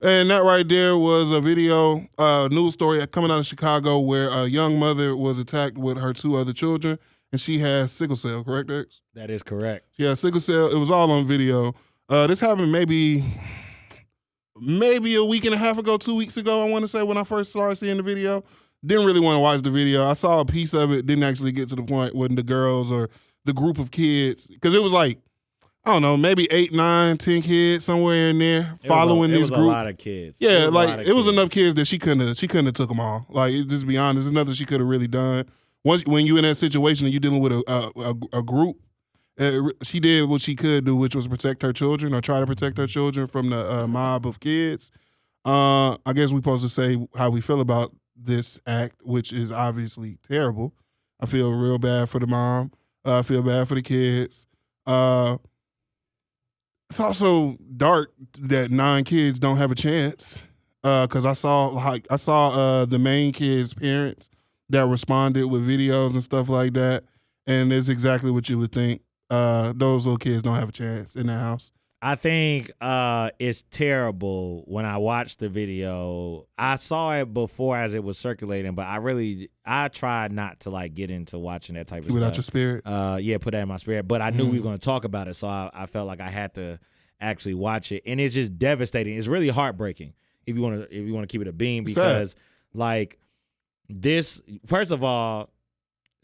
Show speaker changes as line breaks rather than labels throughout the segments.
And that right there was a video, news story coming out of Chicago where a young mother was attacked with her 2 other children, and she has sickle cell, correct, X?
That is correct.
She has sickle cell. It was all on video. This happened maybe a week and a half ago, 2 weeks ago, I want to say, when I first started seeing the video. Didn't really want to watch the video. I saw a piece of it, didn't actually get to the point when the girls or the group of kids, because it was like, I don't know, maybe 8, 9, 10 kids somewhere in there following this group.
It was a lot of kids.
Yeah, it was enough kids that she couldn't have took them all. Like, just be honest, there's nothing she could have really done. When you in that situation and you're dealing with a group, she did what she could do, which was protect her children or try to protect her children from the mob of kids. I guess we're supposed to say how we feel about this act, which is obviously terrible. I feel real bad for the mom. I feel bad for the kids. It's also dark that 9 kids don't have a chance. Because I saw the main kid's parents that responded with videos and stuff like that, and it's exactly what you would think. Those little kids don't have a chance in that house.
I think it's terrible when I watched the video. I saw it before as it was circulating, but I tried not to like get into watching that type of stuff.
Put out your spirit?
Yeah, put that in my spirit. But I knew we were going to talk about it, so I felt like I had to actually watch it. And it's just devastating. It's really heartbreaking if you want to keep it a beam, because like this, first of all,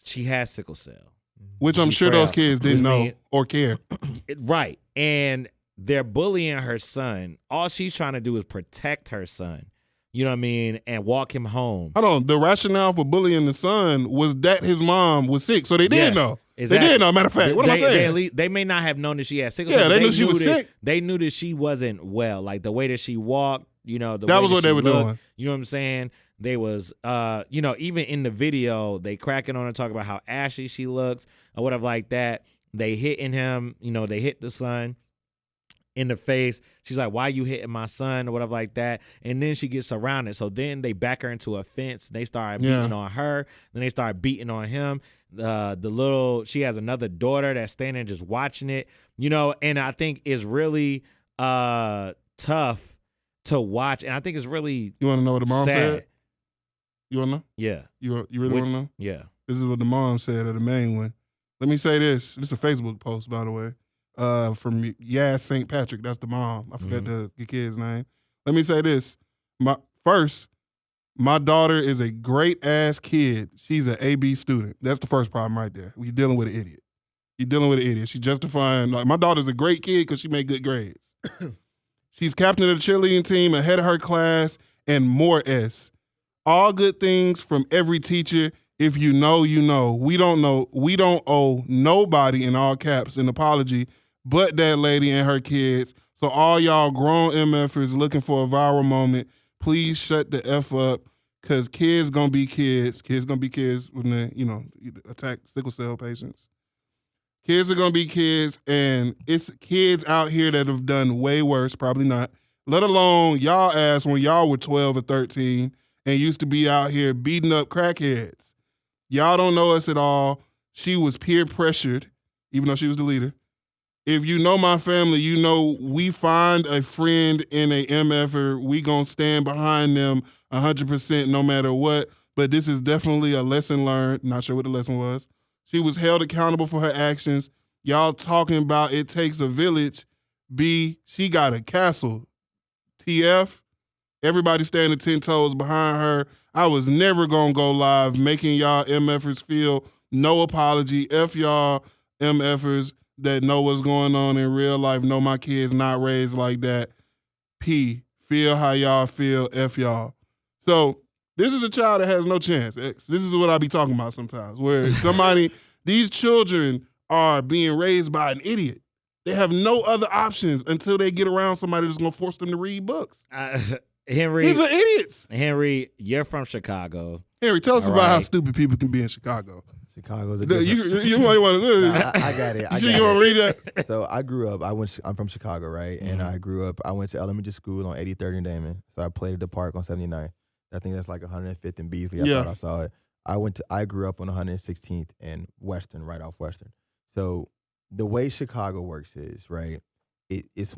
she has sickle cell.
Which I'm sure those kids didn't know or care.
Right. And they're bullying her son. All she's trying to do is protect her son. You know what I mean? And walk him home.
Hold on. The rationale for bullying the son was that his mom was sick. So they did know. Exactly. They did know. Matter of fact, what am I saying?
They may not have known that she had sickle cell.
Yeah, they knew she was sick.
They knew that she wasn't well. Like the way that she walked,
that was what they were doing.
You know what I'm saying? They was, even in the video, they cracking on her, talking about how ashy she looks or whatever like that. They hitting him, they hit the son in the face. She's like, why you hitting my son or whatever like that? And then she gets surrounded. So then they back her into a fence. They start beating on her. Then they start beating on him. She has another daughter that's standing just watching it, and I think it's really tough to watch. And I think it's really
You want to know what the mom
sad.
said? You want to know?
Yeah.
You really want to know?
Yeah.
This is what the mom said, or the main one. Let me say this. This is a Facebook post, by the way, from Yaz St. Patrick. That's the mom. I forgot the kid's name. Let me say this. My daughter is a great-ass kid. She's an AB student. That's the first problem right there. You're dealing with an idiot. She's justifying, like, my daughter's a great kid because she made good grades. She's captain of the cheerleading team, ahead of her class, and more S. All good things from every teacher. If you know, you know. We don't know. We don't owe nobody, in all caps, an apology but that lady and her kids. So all y'all grown MFers looking for a viral moment, please shut the F up, because kids gonna be kids. Kids gonna be kids when they, attack sickle cell patients. Kids are gonna be kids, and it's kids out here that have done way worse, probably not, let alone y'all ass when y'all were 12 or 13 and used to be out here beating up crackheads. Y'all don't know us at all. She was peer pressured, even though she was the leader. If you know my family, you know we find a friend in a MFer, we gonna stand behind them 100% no matter what. But this is definitely a lesson learned. Not sure what the lesson was. She was held accountable for her actions. Y'all talking about it takes a village. B, she got a castle. TF, everybody standing 10 toes behind her. I was never gonna go live making y'all MFers feel no apology. F y'all MFers that know what's going on in real life, know my kids not raised like that. P, feel how y'all feel. F y'all. So this is a child that has no chance. X. This is what I be talking about sometimes, where these children are being raised by an idiot. They have no other options until they get around somebody that's going to force them to read books.
Henry.
These are idiots.
Henry, you're from Chicago.
Henry, tell us about how stupid people can be in Chicago.
Chicago's a different...
You might want to...
I got it.
You want to read that?
So I grew up, I'm from Chicago, right? Mm-hmm. And I went to elementary school on 83rd and Damon. So I played at the park on 79th. I think that's like 105th and Beasley. I thought I saw it. I grew up on 116th and Western, right off Western. So the way Chicago works is, right, it's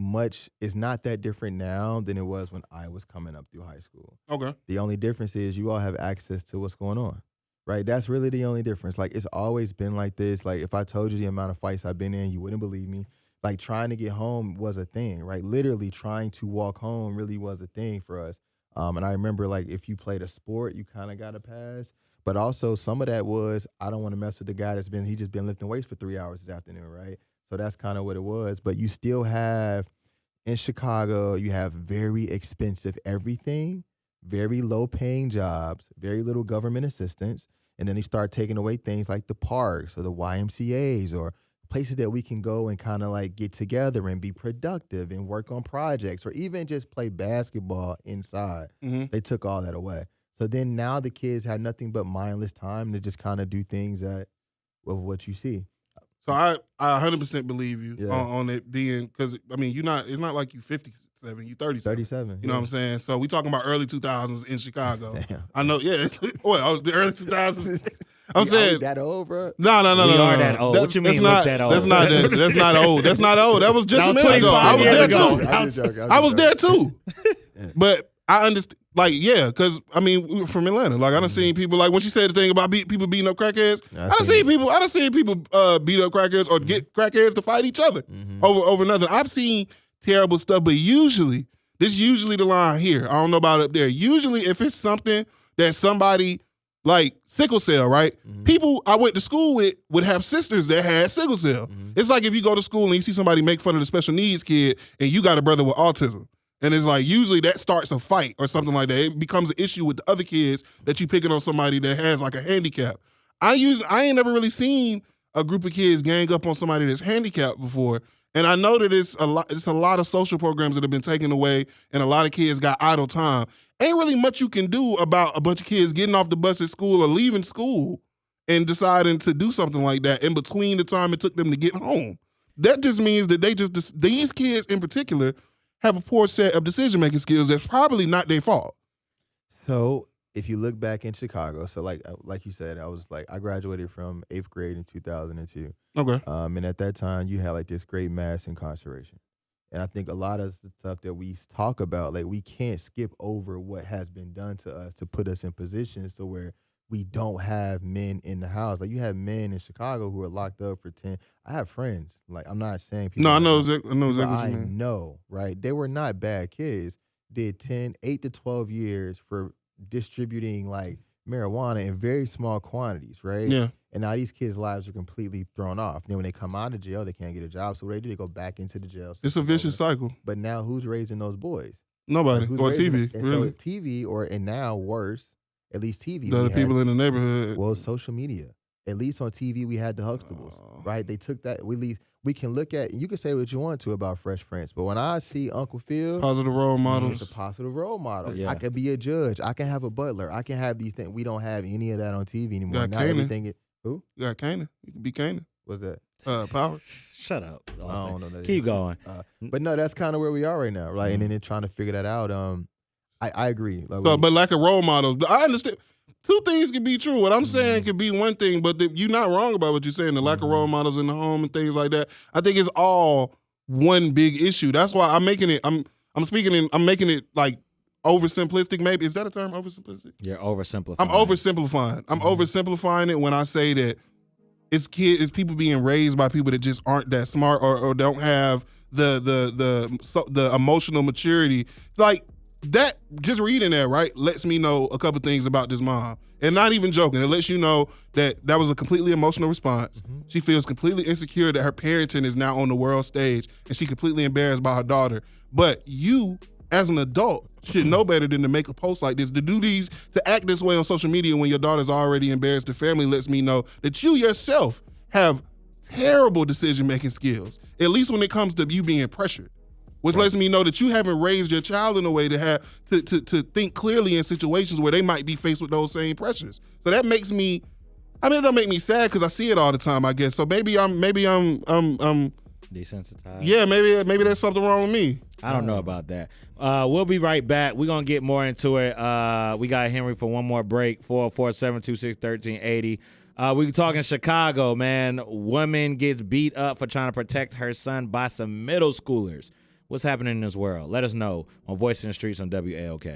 not that different now than it was when I was coming up through high school.
Okay.
The only difference is you all have access to what's going on, right? That's really the only difference. Like, it's always been like this. Like, if I told you the amount of fights I've been in, you wouldn't believe me. Like, trying to get home was a thing, right? Literally trying to walk home really was a thing for us. And I remember, like, if you played a sport, you kind of got a pass. But also some of that was, I don't want to mess with the guy he just been lifting weights for 3 hours this afternoon, right? So that's kind of what it was. But you still have, in Chicago, you have very expensive everything, very low-paying jobs, very little government assistance. And then they start taking away things like the parks or the YMCAs or places that we can go and kind of like get together and be productive and work on projects or even just play basketball inside.
Mm-hmm.
They took all that away. So then now the kids have nothing but mindless time to just kind of do things with what you see.
So I 100% believe you
Yeah.
on it being, because I mean, it's not like you 57, you 37.
37.
You know what I'm saying? So we talking about early 2000s in Chicago.
Damn.
I know, yeah. Well, the early 2000s. I'm
We
saying
that old, bro.
no.
We are that old. What you mean look that old?
That's not old. That's not old. That was just
That
a
was
minute ago. I
25
was
years
there
ago.
too.
I was just joking.
I was there too.
Yeah.
But I understand, like, yeah, because I mean, we were from Atlanta. Like, I done seen people, like when she said the thing about people beating up crackheads. I done seen people beat up crackheads or get crackheads to fight each other over nothing. I've seen terrible stuff, but usually the line here. I don't know about up there. Usually, if it's something that somebody like sickle cell, right? People I went to school with would have sisters that had sickle cell. It's like if you go to school and you see somebody make fun of the special needs kid and you got a brother with autism. And it's like usually that starts a fight or something like that. It becomes an issue with the other kids that you picking on somebody that has like a handicap. I ain't never really seen a group of kids gang up on somebody that's handicapped before. And I know that it's a lot of social programs that have been taken away and a lot of kids got idle time. Ain't really much you can do about a bunch of kids getting off the bus at school or leaving school and deciding to do something like that in between the time it took them to get home. That just means that these kids in particular have a poor set of decision-making skills that's probably not their fault.
So if you look back in Chicago, so like you said, I graduated from 8th grade in 2002.
Okay.
And at that time, you had like this great mass incarceration. And I think a lot of the stuff that we talk about, like we can't skip over what has been done to us to put us in positions to where we don't have men in the house. Like you have men in Chicago who are locked up for 10. I have friends. Like I'm not saying people.
No, I know exactly what you
I
mean.
know, right? They were not bad kids. Did 8 to 12 years for distributing like marijuana in very small quantities, right?
Yeah.
And now these kids' lives are completely thrown off. Then when they come out of jail, they can't get a job. So what do? They go back into the jail.
It's a vicious cycle.
But now who's raising those boys?
Nobody.
Who's
Or
raising
TV,
them? And
really.
so TV, and now worse, at least TV.
The other people in the neighborhood.
Well, social media. At least on TV, we had the Huxtables, right? They took that. We can look at, you can say what you want to about Fresh Prince, but when I see Uncle Phil,
Positive role models.
it's a positive role model.
Yeah.
I could be a judge. I can have a butler. I can have these things. We don't have any of that on TV anymore.
Got
Now
Kanan.
everything
You got Kanan. You can be Kanan.
what's that?
Power.
Shut up.
I
Austin.
don't know that
Keep
is.
going.
But no, that's kind of where we are right now, right? And then trying to figure that out. I agree. Like,
So, but lack of role models. I understand. Two things can be true. What I'm saying could be one thing, but you're not wrong about what you're saying. The lack of role models in the home and things like that. I think it's all one big issue. That's why I'm making it. I'm making it like oversimplistic. Maybe is that a term? Oversimplistic.
You're oversimplifying.
I'm oversimplifying. I'm oversimplifying it when I say that it's people being raised by people that just aren't that smart or don't have the emotional maturity. Like that, just reading that, right, lets me know a couple things about this mom. And not even joking, it lets you know that was a completely emotional response. She feels completely insecure that her parenting is now on the world stage and she's completely embarrassed by her daughter. But you, as an adult, should know better than to make a post like this, to act this way on social media when your daughter's already embarrassed the family lets me know that you yourself have terrible decision-making skills, at least when it comes to you being pressured. Which lets me know that you haven't raised your child in a way to have to think clearly in situations where they might be faced with those same pressures. So that makes me, it don't make me sad because I see it all the time, I guess. So maybe I'm
Desensitized.
Yeah, maybe there's something wrong with me.
I don't know about that. We'll be right back. We're going to get more into it. We got Henry for one more break, 404-726-1380. We talking Chicago, man. Woman gets beat up for trying to protect her son by some middle schoolers. What's happening in this world? Let us know on Voice in the Streets on WAOK.